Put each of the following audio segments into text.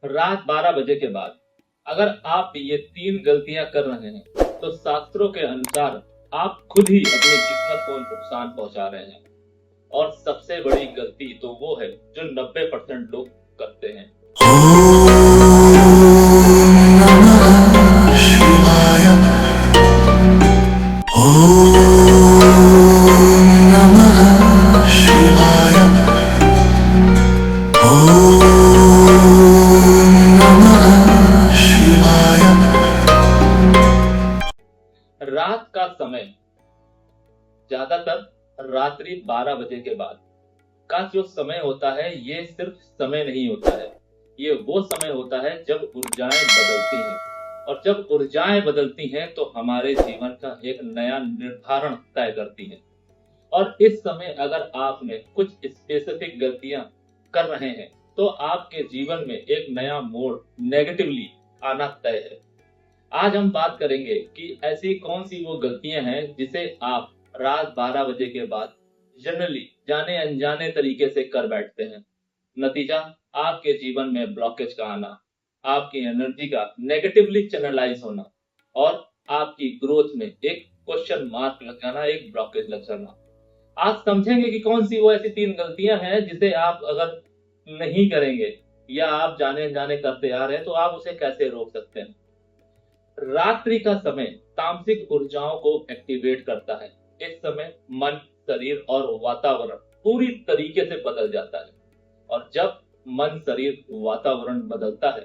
रात 12 बजे के बाद अगर आप ये 3 गलतियां कर रहे हैं तो शास्त्रों के अनुसार आप खुद ही अपनी किस्मत को नुकसान पहुंचा रहे हैं। और सबसे बड़ी गलती तो वो है जो 90% लोग करते हैं। रात का समय ज्यादातर रात्रि 12 बजे के बाद का जो समय होता है ये सिर्फ समय नहीं होता है, ये वो समय होता है जब ऊर्जाएं बदलती हैं। और जब ऊर्जाएं बदलती हैं तो हमारे जीवन का एक नया निर्धारण तय करती हैं। और इस समय अगर आपने कुछ स्पेसिफिक गलतियां कर रहे हैं तो आपके जीवन में एक नया मोड़ नेगेटिवली आना तय है। आज हम बात करेंगे कि ऐसी कौन सी वो गलतियां हैं जिसे आप रात 12 बजे के बाद जनरली जाने अनजाने तरीके से कर बैठते हैं। नतीजा आपके जीवन में ब्लॉकेज का आना, आपकी एनर्जी का नेगेटिवली चैनलाइज होना और आपकी ग्रोथ में एक क्वेश्चन मार्क लग जाना, एक ब्लॉकेज लग जाना। आज समझेंगे कि कौन सी वो ऐसी 3 गलतियां हैं जिसे आप अगर नहीं करेंगे या आप जाने अनजाने करते आ रहे हैं तो आप उसे कैसे रोक सकते हैं। रात्रि का समय तामसिक ऊर्जाओं को एक्टिवेट करता है। इस समय मन, शरीर और वातावरण पूरी तरीके से बदल जाता है। और जब मन, शरीर, वातावरण बदलता है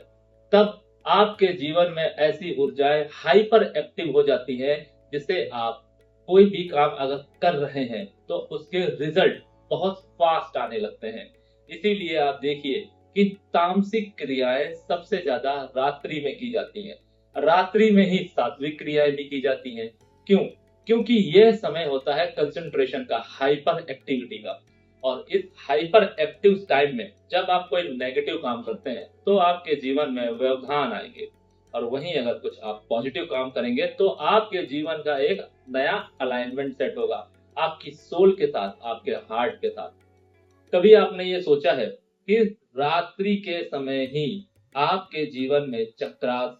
तब आपके जीवन में ऐसी ऊर्जाएं हाइपर एक्टिव हो जाती हैं जिससे आप कोई भी काम अगर कर रहे हैं तो उसके रिजल्ट बहुत फास्ट आने लगते हैं। इसीलिए आप देखिए कि तामसिक क्रियाएं सबसे ज्यादा रात्रि में की जाती हैं। रात्रि में ही सात्विक क्रियाएं भी की जाती हैं। क्यों? क्योंकि यह समय होता है कंसंट्रेशन का, हाइपर एक्टिविटी का। और इस हाइपर एक्टिव टाइम में जब आप कोई नेगेटिव काम करते हैं तो आपके जीवन में व्यवधान आएंगे। और वहीं अगर कुछ आप पॉजिटिव काम करेंगे तो आपके जीवन का एक नया अलाइनमेंट सेट होगा, आपकी सोल के साथ, आपके हार्ट के साथ। कभी आपने ये सोचा है कि रात्रि के समय ही आपके जीवन में चक्रास,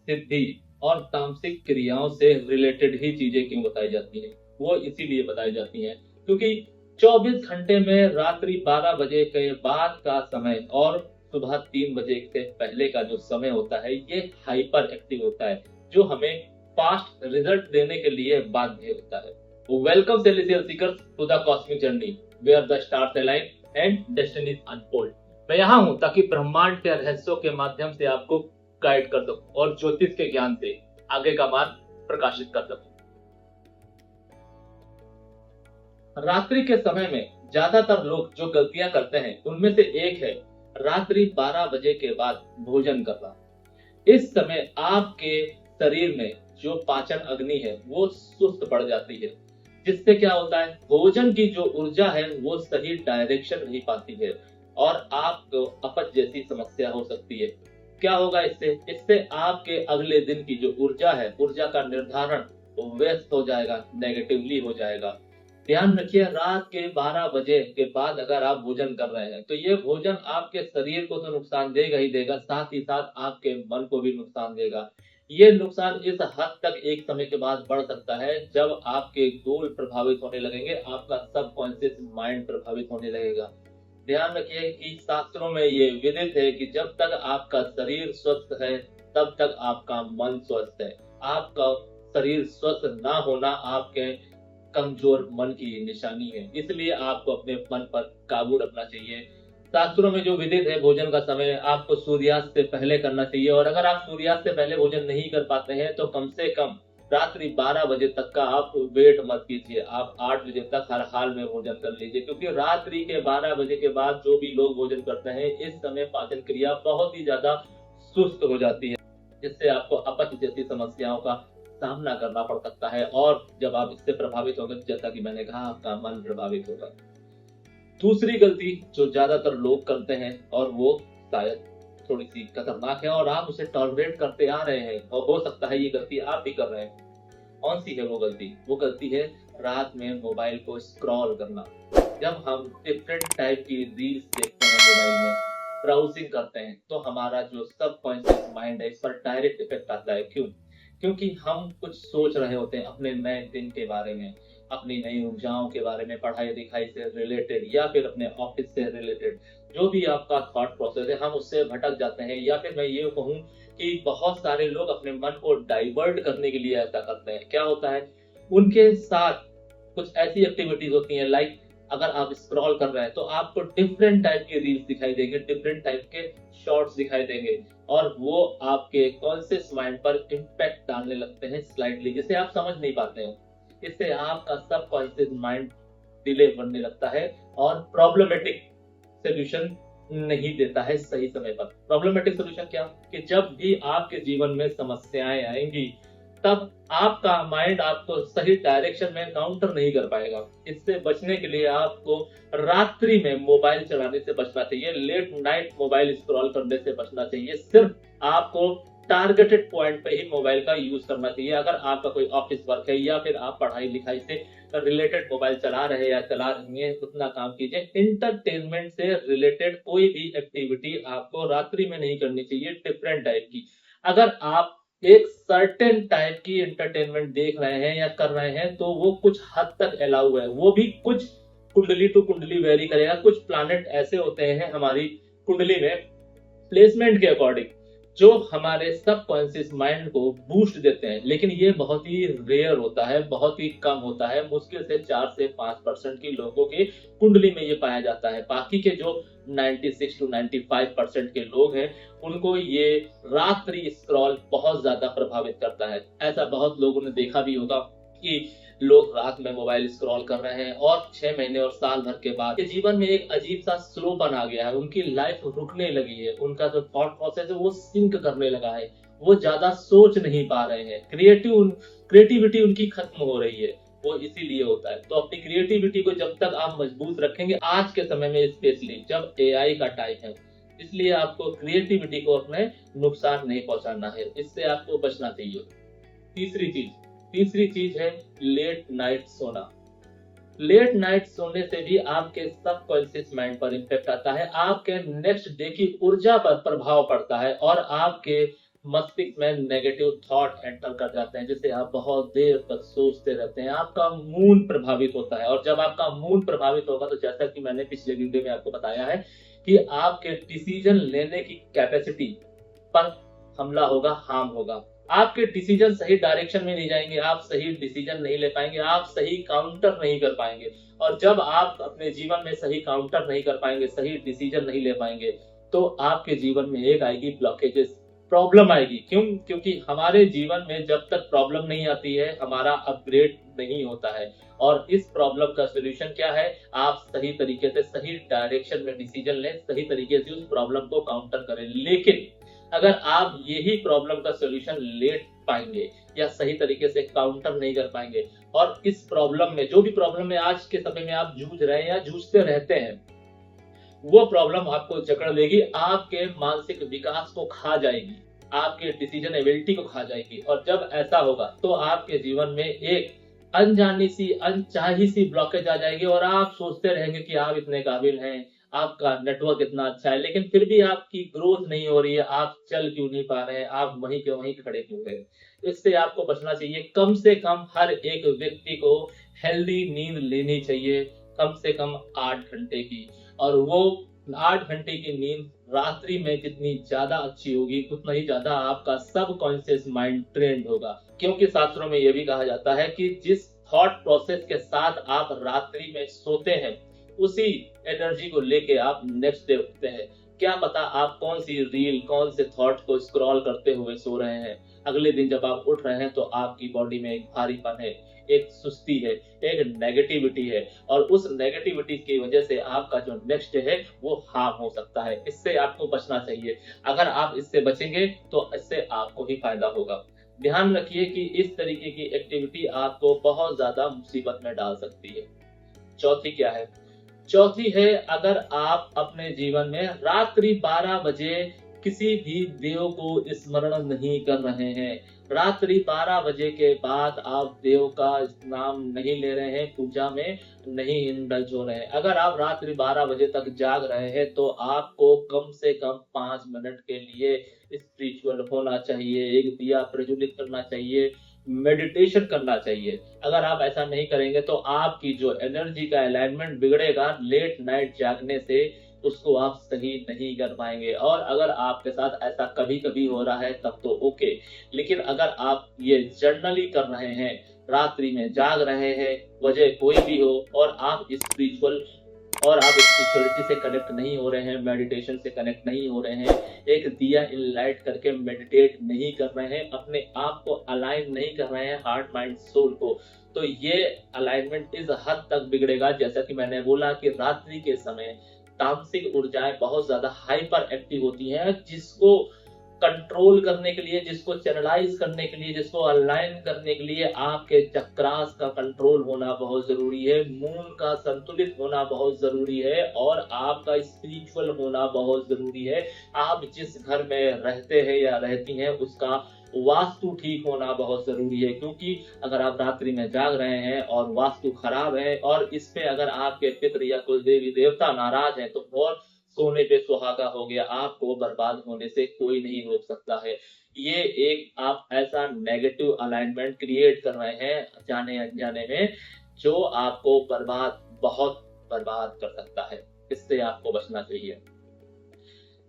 सिद्धि और तामसिक क्रियाओं से रिलेटेड ही चीजें क्यों बताई जाती हैं? वो इसीलिए बताई जाती हैं क्योंकि 24 घंटे में रात्रि 12 बजे के बाद का समय और सुबह 3 बजे से पहले का जो समय होता है ये हाइपर एक्टिव होता है, जो हमें फास्ट रिजल्ट देने के लिए बाध्य होता है। Welcome celestial seekers to the cosmic journey where the stars align and destinies unfold. मैं यहाँ हूँ ताकि ब्रह्मांड के रहस्यों के माध्यम से आपको गाइड कर सकूं और ज्योतिष के ज्ञान से आगे का मार्ग प्रकाशित कर सकूं। रात्रि के समय में ज्यादातर लोग जो गलतियां करते हैं उनमें से एक है रात्रि 12 बजे के बाद भोजन करना। इस समय आपके शरीर में जो पाचन अग्नि है वो सुस्त पड़ जाती है, जिससे क्या होता है, भोजन की जो ऊर्जा है वो सही डायरेक्शन नहीं पाती है और आपको अपच जैसी समस्या हो सकती है। क्या होगा इससे? इससे आपके अगले दिन की जो ऊर्जा है, ऊर्जा का निर्धारण व्यस्त हो जाएगा, नेगेटिवली हो जाएगा। ध्यान रखिए, रात के 12 बजे के बाद अगर आप भोजन कर रहे हैं तो ये भोजन आपके शरीर को तो नुकसान देगा ही देगा, साथ ही साथ आपके मन को भी नुकसान देगा। ये नुकसान इस हद तक एक समय के बाद बढ़ सकता है जब आपके गोल प्रभावित होने लगेंगे, आपका सबकॉन्शियस माइंड प्रभावित होने लगेगा। ध्यान रखिए कि शास्त्रों में ये विदित है कि जब तक आपका शरीर स्वस्थ है तब तक आपका मन स्वस्थ है। आपका शरीर स्वस्थ ना होना आपके कमजोर मन की निशानी है। इसलिए आपको अपने मन पर काबू रखना चाहिए। शास्त्रों में जो विदित है भोजन का समय आपको सूर्यास्त से पहले करना चाहिए। और अगर आप सूर्यास्त से पहले भोजन नहीं कर पाते हैं तो कम से कम रात्रि 12 बजे तक का आप वेट मत कीजिए, आप 8 बजे तक हर हाल में भोजन कर लीजिए। क्योंकि रात्रि के 12 बजे के बाद जो भी लोग भोजन करते हैं इस समय पाचन क्रिया बहुत ही ज्यादा सुस्त हो जाती है, जिससे आपको अपच जैसी समस्याओं का सामना करना पड़ सकता है। और जब आप इससे प्रभावित होंगे, जैसा कि मैंने कहा, आपका मन प्रभावित होगा। दूसरी गलती जो ज्यादातर लोग करते हैं और वो शायद थोड़ी सी खतरनाक है और आप उसे टॉलरेट करते आ रहे हैं और हो सकता है ये गलती आप भी कर रहे हैं। कौन सी है वो गलती? वो गलती है रात में मोबाइल को स्क्रॉल करना। जब हम डिफरेंट टाइप की रील्स देखते हैं मोबाइल में ब्राउजिंग करते हैं तो हमारा जो सबकॉन्शियस माइंड है इस पर डायरेक्ट इफेक्ट आता है। क्यों? क्योंकि हम कुछ सोच रहे होते हैं अपने नए दिन के बारे में, अपनी नई ऊर्जाओं के बारे में, पढ़ाई लिखाई से रिलेटेड या फिर अपने ऑफिस से रिलेटेड जो भी आपका थॉट प्रोसेस है, हम उससे भटक जाते हैं। या फिर मैं ये कहूँ कि बहुत सारे लोग अपने मन को डाइवर्ट करने के लिए ऐसा करते हैं। क्या होता है, उनके साथ कुछ ऐसी एक्टिविटीज होती हैं, लाइक अगर आप स्क्रॉल कर रहे हैं तो आपको डिफरेंट टाइप के रील्स दिखाई देंगे, डिफरेंट टाइप के शॉर्ट्स दिखाई देंगे, और वो आपके कॉन्शियस माइंड पर इम्पैक्ट डालने लगते हैं स्लाइडली, जिसे आप समझ नहीं पाते हो। इससे आपका सबकॉन्शियस माइंड डिले बनने लगता है और प्रॉब्लमेटिक सोल्यूशन नहीं देता है सही समय पर। प्रॉब्लमेटिक सोल्यूशन क्या? कि जब भी आपके जीवन में समस्याएं आएंगी तब आपका माइंड आपको सही डायरेक्शन में काउंटर नहीं कर पाएगा। इससे बचने के लिए आपको रात्रि में मोबाइल चलाने से बचना चाहिए, लेट नाइट मोबाइल स्क्रॉल करने से बचना चाहिए। सिर्फ आपको टारगेटेड पॉइंट पे ही मोबाइल का यूज करना चाहिए। अगर आपका कोई ऑफिस वर्क है या फिर आप पढ़ाई लिखाई से रिलेटेड मोबाइल चला रहे हैं या चला रही हैं, उतना काम कीजिए। इंटरटेनमेंट से रिलेटेड कोई भी एक्टिविटी आपको रात्रि में नहीं करनी चाहिए, डिफरेंट टाइप की। अगर आप एक सर्टेन टाइप की एंटरटेनमेंट देख रहे हैं या कर रहे हैं तो वो कुछ हद तक अलाउ है, वो भी कुछ कुंडली टू कुंडली वेरी करेगा। कुछ प्लैनेट ऐसे होते हैं हमारी कुंडली में प्लेसमेंट के अकॉर्डिंग जो हमारे सबकॉन्शियस माइंड को बूस्ट देते हैं, लेकिन ये बहुत ही रेयर होता है, बहुत ही कम होता है। मुश्किल से 4 से 5% की लोगों की कुंडली में ये पाया जाता है। बाकी के जो 96 to 95% के लोग हैं उनको ये रात्रि स्क्रॉल बहुत ज्यादा प्रभावित करता है। ऐसा बहुत लोगों ने देखा भी होगा कि लोग रात में मोबाइल स्क्रॉल कर रहे हैं और 6 महीने और साल भर के बाद जीवन में एक अजीब सा स्लोपन आ गया है, उनकी लाइफ रुकने लगी है, उनका जो थॉट प्रोसेस है वो सिंक करने लगा है, वो ज्यादा सोच नहीं पा रहे हैं, क्रिएटिविटी उनकी खत्म हो रही है। वो इसीलिए होता है। तो अपनी क्रिएटिविटी को जब तक आप मजबूत रखेंगे, आज के समय में स्पेशली जब एआई का टाइम है, इसलिए आपको क्रिएटिविटी को अपने नुकसान नहीं पहुंचाना है, इससे आपको बचना चाहिए। तीसरी चीज है लेट नाइट सोना। लेट नाइट सोने से भी आपके सबकॉन्शियस माइंड पर इम्पैक्ट आता है, आपके नेक्स्ट डे की ऊर्जा पर प्रभाव पड़ता है और आपके मस्तिष्क में नेगेटिव थॉट एंटर कर जाते हैं, जिसे आप बहुत देर तक सोचते रहते हैं। आपका मूड प्रभावित होता है, और जब आपका मूड प्रभावित होगा तो जैसा कि मैंने पिछले वीडियो में आपको बताया है कि आपके डिसीजन लेने की कैपेसिटी पर हमला होगा, हार्म होगा। आपके डिसीजन सही डायरेक्शन में नहीं जाएंगे, आप सही डिसीजन नहीं ले पाएंगे, आप सही काउंटर नहीं कर पाएंगे। और जब आप अपने जीवन में सही काउंटर नहीं कर पाएंगे, सही डिसीजन नहीं ले पाएंगे, तो आपके जीवन में एक आएगी ब्लॉकेजेस, प्रॉब्लम आएगी। क्यों? क्योंकि हमारे जीवन में जब तक प्रॉब्लम नहीं आती है हमारा अपग्रेड नहीं होता है। और इस प्रॉब्लम का सोल्यूशन क्या है? आप सही तरीके से सही डायरेक्शन में डिसीजन लें, सही तरीके से उस प्रॉब्लम को काउंटर करें। लेकिन अगर आप यही प्रॉब्लम का सोल्यूशन ले पाएंगे या सही तरीके से काउंटर नहीं कर पाएंगे, और इस प्रॉब्लम में जो भी प्रॉब्लम में आज के समय में आप जूझ रहे हैं या जूझते रहते हैं, वो प्रॉब्लम आपको जकड़ लेगी, आपके मानसिक विकास को खा जाएगी, आपके डिसीजन एबिलिटी को खा जाएगी। और जब ऐसा होगा तो आपके जीवन में एक अनजानी सी अनचाही सी ब्लॉकेज आ जाएगी और आप सोचते रहेंगे कि आप इतने काबिल हैं, आपका नेटवर्क इतना अच्छा है, लेकिन फिर भी आपकी ग्रोथ नहीं हो रही है, आप चल क्यों नहीं पा रहे हैं, आप वहीं के वहीं खड़े क्यों हैं। इससे आपको बचना चाहिए। कम से कम हर एक व्यक्ति को हेल्दी नींद लेनी चाहिए, कम से कम 8 घंटे की। और वो 8 घंटे की नींद रात्रि में जितनी ज्यादा अच्छी होगी उतना ही ज्यादा आपका सबकॉन्शियस माइंड ट्रेंड होगा। क्योंकि शास्त्रों में यह भी कहा जाता है कि जिस थॉट प्रोसेस के साथ आप रात्रि में सोते हैं उसी एनर्जी को लेके आप नेक्स्ट डे उठते हैं। क्या पता आप कौन सी रील, कौन से थॉट को स्क्रॉल करते हुए सो रहे हैं, अगले दिन जब आप उठ रहे हैं तो आपकी बॉडी में एक भारीपन है, एक सुस्ती है, एक नेगेटिविटी है, और उस नेगेटिविटी की वजह से आपका जो नेक्स्ट डे है वो हार्म हो सकता है। इससे आपको बचना चाहिए। अगर आप इससे बचेंगे तो इससे आपको ही फायदा होगा। ध्यान रखिए कि इस तरीके की एक्टिविटी आपको बहुत ज्यादा मुसीबत में डाल सकती है। चौथी क्या है? चौथी है, अगर आप अपने जीवन में रात्रि 12 बजे किसी भी देव को स्मरण नहीं कर रहे हैं। रात्रि 12 बजे के बाद आप देव का नाम नहीं ले रहे हैं, पूजा में नहीं इंडल्ज हो रहे हैं। अगर आप रात्रि 12 बजे तक जाग रहे हैं तो आपको कम से कम 5 मिनट के लिए स्पिरिचुअल होना चाहिए, एक दिया प्रज्वलित करना चाहिए, मेडिटेशन करना चाहिए। अगर आप ऐसा नहीं करेंगे तो आपकी जो एनर्जी का अलाइनमेंट बिगड़ेगा लेट नाइट जागने से, उसको आप सही नहीं कर पाएंगे। और अगर आपके साथ ऐसा कभी कभी हो रहा है तब तो ओके, लेकिन अगर आप ये जर्नली कर रहे हैं, रात्रि में जाग रहे हैं, वजह कोई भी हो, और आप स्पिरिचुअलिटी से कनेक्ट नहीं हो रहे हैं, मेडिटेशन से कनेक्ट नहीं हो रहे हैं, एक दिया इन लाइट करके मेडिटेट नहीं कर रहे हैं, अपने आप को अलाइन नहीं कर रहे हैं हार्ट माइंड सोल को, तो ये अलाइनमेंट इस हद तक बिगड़ेगा। जैसा कि मैंने बोला कि रात्रि के समय तामसिक ऊर्जाएं बहुत ज्यादा हाइपर एक्टिव होती हैं, जिसको कंट्रोल करने के लिए, जिसको चैनलाइज करने के लिए, जिसको अलाइन करने के लिए आपके चक्रास का कंट्रोल होना बहुत जरूरी है, मून का संतुलित होना बहुत जरूरी है, और आपका स्पिरिचुअल होना बहुत जरूरी है। आप जिस घर में रहते हैं या रहती हैं उसका वास्तु ठीक होना बहुत जरूरी है, क्योंकि अगर आप रात्रि में जाग रहे हैं और वास्तु खराब है, और इस पे अगर आपके पितृ या कुल देवी देवता नाराज हैं, तो और सोने पे सुहागा हो गया, आपको बर्बाद होने से कोई नहीं रोक सकता है। ये एक आप ऐसा नेगेटिव अलाइनमेंट क्रिएट कर रहे हैं जाने अनजाने में, जो आपको बहुत बर्बाद कर सकता है। इससे आपको बचना चाहिए।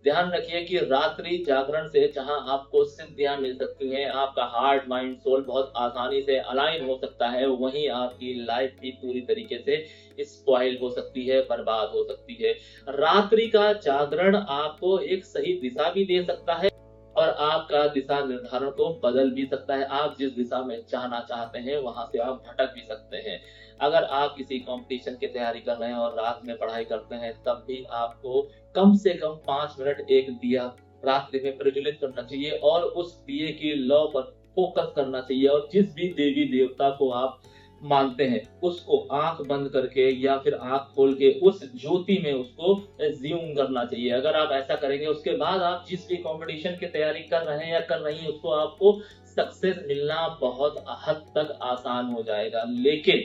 ध्यान रखिए कि रात्रि जागरण से जहां आपको सिद्धियां मिल सकती हैं, आपका हार्ट माइंड सोल बहुत आसानी से अलाइन हो सकता है, वहीं आपकी लाइफ भी पूरी तरीके से स्पॉइल हो सकती है, बर्बाद हो सकती है। रात्रि का जागरण आपको एक सही दिशा भी दे सकता है, और आपका दिशा निर्धारण को बदल भी सकता है। आप जिस दिशा में जाना चाहते हैं वहां से आप भटक भी सकते हैं। अगर आप किसी कंपटीशन की तैयारी कर रहे हैं और रात में पढ़ाई करते हैं, तब भी आपको कम से कम 5 मिनट एक दिया रात्रि में प्रज्वलित करना चाहिए, और उस दिए की लौ पर फोकस करना चाहिए, और जिस भी देवी देवता को आप मानते हैं उसको आंख बंद करके या फिर आंख खोल के उस ज्योति में उसको ज्यूम करना चाहिए। अगर आप ऐसा करेंगे, उसके बाद आप जिस भी कंपटीशन की तैयारी कर रहे हैं या कर रही हैं, उसको आपको सक्सेस मिलना बहुत हद तक आसान हो जाएगा। लेकिन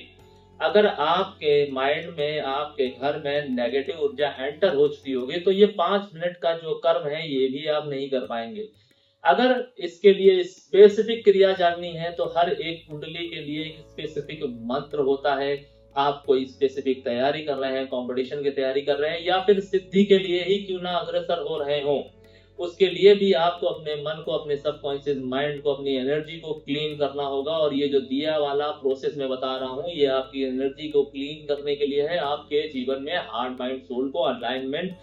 अगर आपके माइंड में, आपके घर में नेगेटिव ऊर्जा एंटर हो चुकी होगी, तो ये 5 मिनट का जो कर्म है ये भी आप नहीं कर पाएंगे। अगर इसके लिए स्पेसिफिक क्रिया जाननी है तो हर एक कुंडली के लिए एक स्पेसिफिक मंत्र होता है। आप कोई स्पेसिफिक तैयारी कर रहे हैं, कंपटीशन की तैयारी कर रहे हैं, या फिर सिद्धि के लिए ही क्यों ना अग्रसर हो रहे हो, उसके लिए भी आपको अपने मन को, अपने सबकॉन्शियस माइंड को, अपनी एनर्जी को क्लीन करना होगा। और ये जो दिया वाला प्रोसेस मैं बता रहा हूँ, ये आपकी एनर्जी को क्लीन करने के लिए है, आपके जीवन में हार्ट माइंड सोल को अलाइनमेंट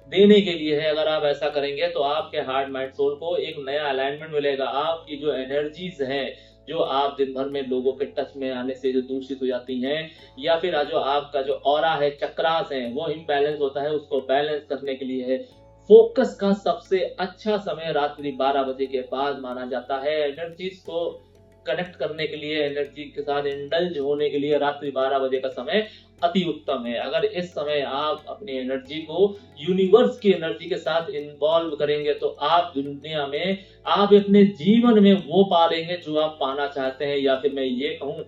देने के लिए है। अगर आप ऐसा करेंगे तो आपके हार्ट माइंड सोल को एक नया अलाइनमेंट मिलेगा। आपकी जो एनर्जीज हैं, जो आप दिन भर में लोगों के टच में आने से जो दूषित हो जाती हैं, या फिर जो आपका जो ऑरा है, चक्रास है, वो इम्बैलेंस होता है, उसको बैलेंस करने के लिए है। फोकस का सबसे अच्छा समय रात्रि 12 बजे के बाद माना जाता है। एनर्जीज को कनेक्ट करने के लिए, एनर्जी के साथ इंडल्ज होने के लिए रात्रि 12 बजे का समय अति उत्तम है। अगर इस समय आप अपनी एनर्जी को यूनिवर्स की एनर्जी के साथ इन्वॉल्व करेंगे तो आप दुनिया में, आप अपने जीवन में वो पालेंगे जो आप पाना चाहते हैं, या फिर मैं ये कहूं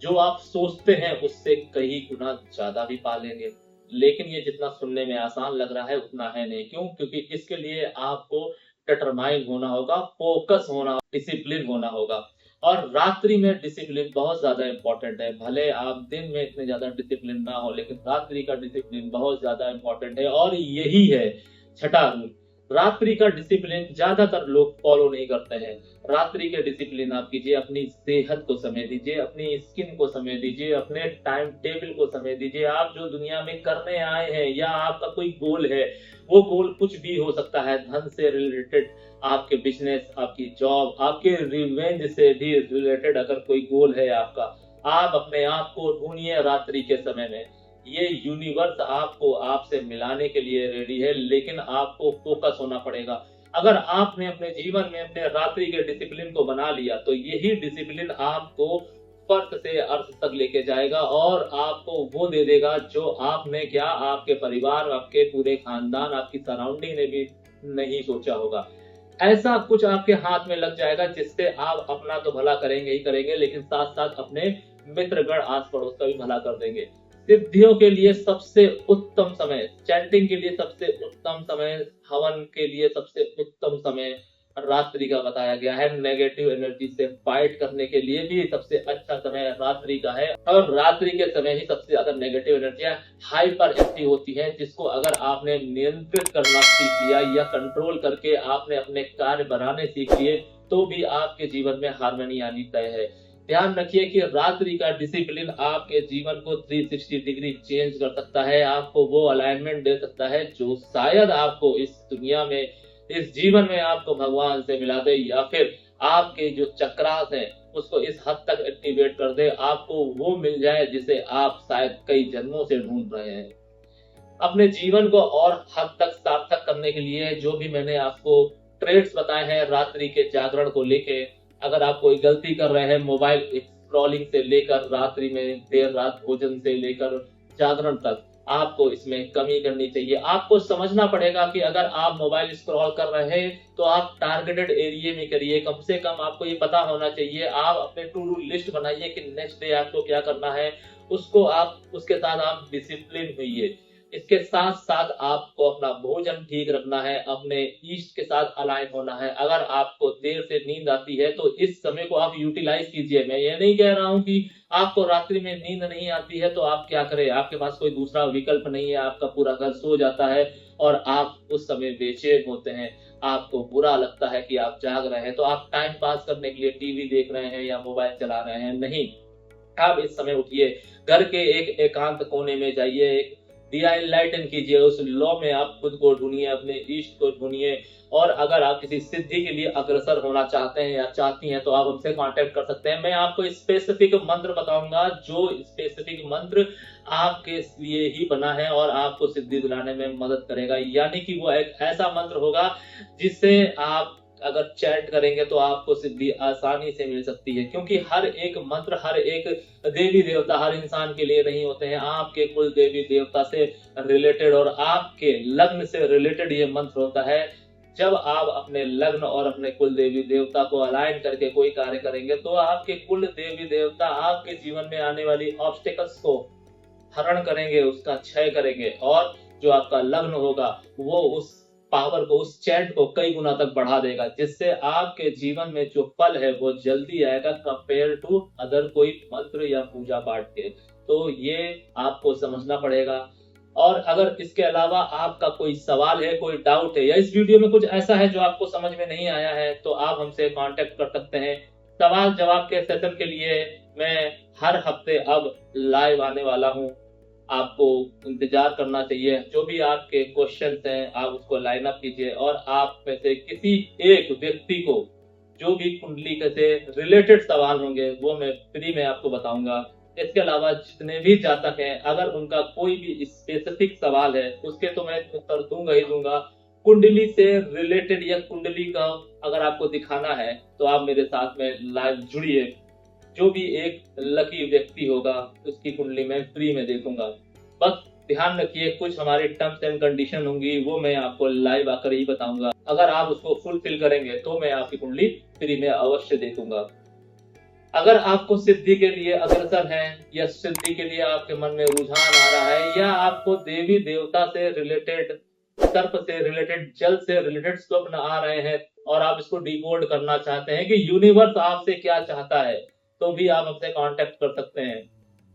जो आप सोचते हैं उससे कई गुना ज्यादा भी पालेंगे। लेकिन ये जितना सुनने में आसान लग रहा है उतना है नहीं। क्यों? क्योंकि इसके लिए आपको डिटरमाइन होना होगा, फोकस होना, डिसिप्लिन होना होगा। और रात्रि में डिसिप्लिन बहुत ज्यादा इंपॉर्टेंट है। भले आप दिन में इतने ज्यादा डिसिप्लिन ना हो, लेकिन रात्रि का डिसिप्लिन बहुत ज्यादा इंपॉर्टेंट है। और यही है छठा रूल। रात्रि का डिसिप्लिन ज्यादातर लोग फॉलो नहीं करते हैं। रात्रि के डिसिप्लिन आप कीजिए, अपनी सेहत को समय दीजिए, अपनी स्किन को समय दीजिए, अपने टाइम टेबल को समय दीजिए। आप जो दुनिया में करने आए हैं, या आपका कोई गोल है, वो गोल कुछ भी हो सकता है, धन से रिलेटेड, आपके बिजनेस, आपकी जॉब, आपके रिवेंज से भी रिलेटेड अगर कोई गोल है आपका, आप अपने आप को ढूंढिए रात्रि के समय में। ये यूनिवर्स आपको आपसे मिलाने के लिए रेडी है, लेकिन आपको फोकस होना पड़ेगा। अगर आपने अपने जीवन में अपने रात्रि के डिसिप्लिन को बना लिया, तो यही डिसिप्लिन आपको फर्क से अर्थ तक लेके जाएगा, और आपको वो दे देगा जो आपने क्या, आपके परिवार, आपके पूरे खानदान, आपकी सराउंडिंग ने भी नहीं सोचा होगा। ऐसा कुछ आपके हाथ में लग जाएगा जिससे आप अपना तो भला करेंगे ही करेंगे, लेकिन साथ साथ अपने मित्रगण आस पड़ोस का भी भला कर देंगे। सिद्धियों के लिए सबसे उत्तम समय, चैंटिंग के लिए सबसे उत्तम समय, हवन के लिए सबसे उत्तम समय रात्रि का बताया गया है। नेगेटिव एनर्जी से फाइट करने के लिए भी सबसे अच्छा समय रात्रि का है, और रात्रि के समय ही सबसे ज्यादा नेगेटिव एनर्जियां हाइपर एक्टिव होती है, जिसको अगर आपने नियंत्रित करना सीख लिया या कंट्रोल करके आपने अपने कार्य बनाने सीख लिए तो भी आपके जीवन में हार्मनी आनी तय है। ध्यान रखिए कि रात्रि का डिसिप्लिन आपके जीवन को 360 डिग्री चेंज कर सकता है, आपको वो अलाइनमेंट दे सकता है जो शायद आपको इस दुनिया में, इस जीवन में आपको भगवान से मिला दे, या फिर आपके जो चक्रास हैं उसको इस हद तक एक्टिवेट कर दे, आपको वो मिल जाए जिसे आप शायद कई जन्मों से ढूंढ रहे हैं। अपने जीवन को और हद तक सार्थक करने के लिए जो भी मैंने आपको ट्रेड्स बताए हैं रात्रि के जागरण को लेके, अगर आप कोई गलती कर रहे हैं मोबाइल स्क्रॉलिंग से लेकर रात्रि में देर रात भोजन से लेकर जागरण तक, आपको इसमें कमी करनी चाहिए। आपको समझना पड़ेगा कि अगर आप मोबाइल स्क्रॉल कर रहे हैं तो आप टारगेटेड एरिया में करिए। कम से कम आपको ये पता होना चाहिए, आप अपने टू डू लिस्ट बनाइए कि नेक्स्ट डे आपको क्या करना है, उसको आप उसके साथ आप डिसिप्लिन हुइए। इसके साथ साथ आपको अपना भोजन ठीक रखना है, अपने ईस्ट के साथ अलाइन होना है। अगर आपको देर से नींद आती है तो इस समय को आप यूटिलाइज कीजिए। मैं ये नहीं कह रहा हूं कि आपको रात्रि में नींद नहीं आती है तो आप क्या करें, आपके पास कोई दूसरा विकल्प नहीं है, आपका पूरा घर सो जाता है और आप उस समय बेचैन होते हैं, आपको बुरा लगता है कि आप जाग रहे हैं, तो आप टाइम पास करने के लिए टीवी देख रहे हैं या मोबाइल चला रहे हैं। नहीं, आप इस समय उठिए, घर के एक एकांत कोने में जाइए, एक दिया एनलाइटन कीजिए, उस लॉ में आप खुद को ढूंढिए, अपने ईस्ट को ढूंढिए। और अगर आप किसी सिद्धि के लिए अग्रसर होना चाहते हैं या चाहती हैं तो आप हमसे कांटेक्ट कर सकते हैं। मैं आपको स्पेसिफिक मंत्र बताऊंगा जो स्पेसिफिक मंत्र आपके लिए ही बना है और आपको सिद्धि दिलाने में मदद करेगा। यानी कि वो एक ऐसा मंत्र होगा जिससे आप अगर चैंट करेंगे तो आपको सिद्धि आसानी से मिल सकती है, क्योंकि हर एक मंत्र, हर एक देवी देवता हर इंसान के लिए नहीं होते हैं। आपके कुल देवी देवता से रिलेटेड और आपके लग्न से रिलेटेड ये मंत्र होता है। जब आप अपने लग्न और अपने कुल देवी देवता को अलाइन करके कोई कार्य करेंगे तो आपके कुल देवी देवता आपके जीवन में आने वाली ऑब्स्टेकल्स को हरण करेंगे, उसका क्षय करेंगे, और जो आपका लग्न होगा वो उस पावर को, उस चैंट को कई गुना तक बढ़ा देगा, जिससे आपके जीवन में जो फल है वो जल्दी आएगा कंपेयर टू अदर कोई मंत्र या पूजा पाठ के। तो ये आपको समझना पड़ेगा। और अगर इसके अलावा आपका कोई सवाल है, कोई डाउट है, या इस वीडियो में कुछ ऐसा है जो आपको समझ में नहीं आया है, तो आप हमसे कांटेक्ट कर सकते हैं। सवाल जवाब के सेशन के लिए मैं हर हफ्ते अब लाइव आने वाला हूँ, आपको इंतजार करना चाहिए। जो भी आपके क्वेश्चंस हैं आप उसको लाइन अप कीजिए, और आप में से किसी एक व्यक्ति को जो भी कुंडली से रिलेटेड सवाल होंगे वो मैं फ्री में आपको बताऊंगा। इसके अलावा जितने भी जातक हैं, अगर उनका कोई भी स्पेसिफिक सवाल है उसके तो मैं उत्तर दूंगा ही दूंगा। कुंडली से रिलेटेड या कुंडली का अगर आपको दिखाना है तो आप मेरे साथ में लाइव जुड़िए। जो भी एक लकी व्यक्ति होगा उसकी कुंडली में फ्री में देखूंगा। बस ध्यान रखिए, कुछ हमारे टर्म्स एंड कंडीशन होंगी वो मैं आपको लाइव आकर ही बताऊंगा। अगर आप उसको फुलफिल करेंगे तो मैं आपकी कुंडली फ्री में अवश्य देखूंगा। अगर आपको सिद्धि के लिए अग्रसर हैं या सिद्धि के लिए आपके मन में रुझान आ रहा है, या आपको देवी देवता से रिलेटेड, सर्प से रिलेटेड, जल से रिलेटेड स्वप्न आ रहे हैं और आप इसको डिकोड करना चाहते हैं कि यूनिवर्स आपसे क्या चाहता है, तो भी आप हमसे कांटेक्ट कर सकते हैं।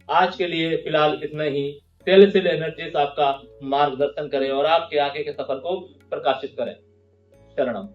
आज के लिए फिलहाल इतना ही। सेलेस्टियल एनर्जीज आपका मार्गदर्शन करें और आपके आगे के सफर को प्रकाशित करें। शरणम।